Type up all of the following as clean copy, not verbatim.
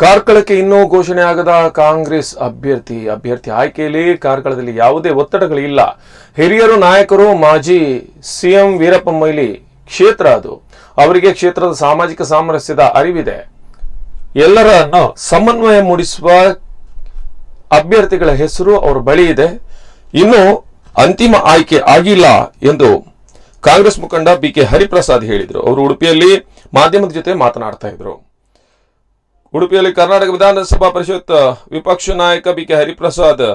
ಕಾರ್ಕಳಕ್ಕೆ ಇನ್ನೂ ಘೋಷಣೆ ಆಗದ ಕಾಂಗ್ರೆಸ್ ಅಭ್ಯರ್ಥಿ ಆಯ್ಕೆಯಲ್ಲಿ ಕಾರ್ಕಳದಲ್ಲಿ ಯಾವುದೇ ಒತ್ತಡಗಳಿಲ್ಲ. ಹಿರಿಯರು ನಾಯಕರು ಮಾಜಿ ಸಿಎಂ ವೀರಪ್ಪ ಮೊಯ್ಲಿ ಕ್ಷೇತ್ರ ಅದು. ಅವರಿಗೆ ಕ್ಷೇತ್ರದ ಸಾಮಾಜಿಕ ಸಾಮರಸ್ಯದ ಅರಿವಿದೆ. ಎಲ್ಲರನ್ನು ಸಮನ್ವಯ ಮೂಡಿಸುವ ಅಭ್ಯರ್ಥಿಗಳ ಹೆಸರು ಅವರ ಬಳಿ ಇದೆ. ಇನ್ನು ಅಂತಿಮ ಆಯ್ಕೆ ಆಗಿಲ್ಲ ಎಂದು ಕಾಂಗ್ರೆಸ್ ಮುಖಂಡ ಬಿಕೆ ಹರಿಪ್ರಸಾದ್ ಹೇಳಿದರು. ಅವರು ಉಡುಪಿಯಲ್ಲಿ ಮಾಧ್ಯಮದ ಜೊತೆ ಮಾತನಾಡ್ತಾ ಇದ್ರು. ಉಡುಪಿಯಲ್ಲಿ ಕರ್ನಾಟಕ ವಿಧಾನಸಭಾ ಪರಿಷತ್ ವಿಪಕ್ಷ ನಾಯಕ ಬಿಕೆ ಹರಿಪ್ರಸಾದ್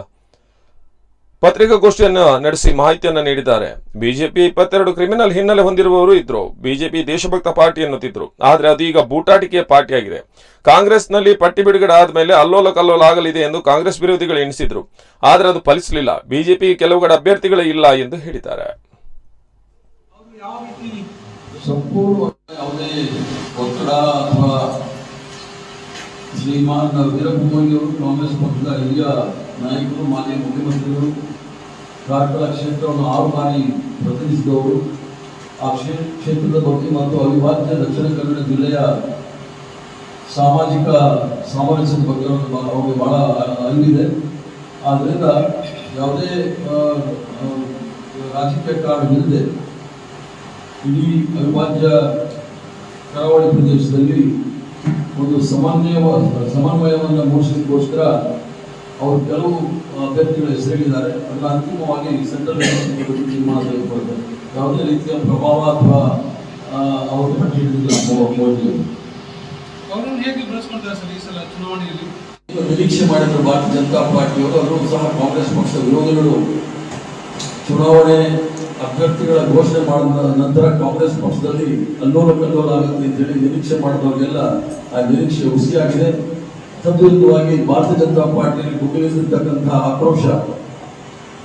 ಪತ್ರಿಕಾಗೋಷ್ಠಿಯನ್ನು ನಡೆಸಿ ಮಾಹಿತಿಯನ್ನು ನೀಡಿದ್ದಾರೆ. ಬಿಜೆಪಿ 22 ಕ್ರಿಮಿನಲ್ ಹಿನ್ನೆಲೆ ಹೊಂದಿರುವವರು ಇದ್ರು. ಬಿಜೆಪಿ ದೇಶಭಕ್ತ ಪಾರ್ಟಿ ಎನ್ನುತ್ತಿದ್ರು. ಆದರೆ ಅದು ಈಗ ಬೂಟಾಟಿಕೆಯ ಪಾರ್ಟಿಯಾಗಿದೆ. ಕಾಂಗ್ರೆಸ್ನಲ್ಲಿ ಪಟ್ಟಿ ಬಿಡುಗಡೆ ಆದ್ಮೇಲೆ ಅಲ್ಲೋಲ ಕಲ್ಲೋಲ ಆಗಲಿದೆ ಎಂದು ಕಾಂಗ್ರೆಸ್ ವಿರೋಧಿಗಳು ಎಣಿಸಿದ್ರು. ಆದರೆ ಅದು ಫಲಿಸಲಿಲ್ಲ. ಬಿಜೆಪಿ ಕೆಲವು ಕಡೆ ಅಭ್ಯರ್ಥಿಗಳೇ ಇಲ್ಲ ಎಂದು ಹೇಳಿದ್ದಾರೆ. ಶ್ರೀಮಾನ್ ವೀರಪ್ಪ ಮೊಯ್ಲಿ ಅವರು ಕಾಂಗ್ರೆಸ್ ಪಕ್ಷದ ಹಿರಿಯ ನಾಯಕರು, ಮಾಜಿ ಮುಖ್ಯಮಂತ್ರಿಗಳು, ಕಾರ್ಕಳ ಕ್ಷೇತ್ರವನ್ನು 6 ಬಾರಿ ಪ್ರತಿನಿಧಿಸಿದವರು. ಆ ಕ್ಷೇತ್ರದ ಬಗ್ಗೆ ಮತ್ತು ಅವಿಭಾಜ್ಯ ದಕ್ಷಿಣ ಕನ್ನಡ ಜಿಲ್ಲೆಯ ಸಾಮಾಜಿಕ ಸಾಮರಸ್ಯದ ಬಗ್ಗೆ ಅವರಿಗೆ ಬಹಳ ಅರಿವಿದೆ. ಆದ್ದರಿಂದ ಯಾವುದೇ ರಾಜಕೀಯ ಕಾರಣವಿಲ್ಲದೆ ಇಡೀ ಅವಿಭಾಜ್ಯ ಕರಾವಳಿ ಪ್ರದೇಶದಲ್ಲಿ ಒಂದು ಸಮನ್ವಯವನ್ನು ಮೂಡಿಸಲಿಕ್ಕೋಸ್ಕರ ಅವರು ಕೆಲವು ಅಭ್ಯರ್ಥಿಗಳ ಹೆಸರಿದ್ದಾರೆ. ಅದನ್ನ ಅಂತಿಮವಾಗಿ ಸೆಂಟ್ರಲ್ ತೀರ್ಮಾನ ತೆಗೆದುಕೊಳ್ತಾರೆ. ಯಾವುದೇ ರೀತಿಯ ಪ್ರಭಾವ ಅಥವಾ ಅವರು ಪಟ್ಟಿ ನಿರೀಕ್ಷೆ ಮಾಡಿದ್ರು ಭಾರತೀಯ ಜನತಾ ಪಾರ್ಟಿಯವರು. ಅವರು ಸಹ ಕಾಂಗ್ರೆಸ್ ಪಕ್ಷದ ವಿರೋಧಿಗಳು ಚುನಾವಣೆ ಅಭ್ಯರ್ಥಿಗಳ ಘೋಷಣೆ ಮಾಡಿದ ನಂತರ ಕಾಂಗ್ರೆಸ್ ಪಕ್ಷದಲ್ಲಿ ಅಲ್ಲೋಲ ಕಲ್ಲೋಲ ಆಗುತ್ತೆ ಅಂತ ಹೇಳಿ ನಿರೀಕ್ಷೆ ಮಾಡಿದವರಿಗೆಲ್ಲ ಆ ನಿರೀಕ್ಷೆ ಹುಸಿಯಾಗಿದೆ. ತದ್ವಿರುದ್ಧವಾಗಿ ಭಾರತೀಯ ಜನತಾ ಪಾರ್ಟಿಯಲ್ಲಿ ಕುಗ್ಗಿಸಿರ್ತಕ್ಕಂತಹ ಆಕ್ರೋಶ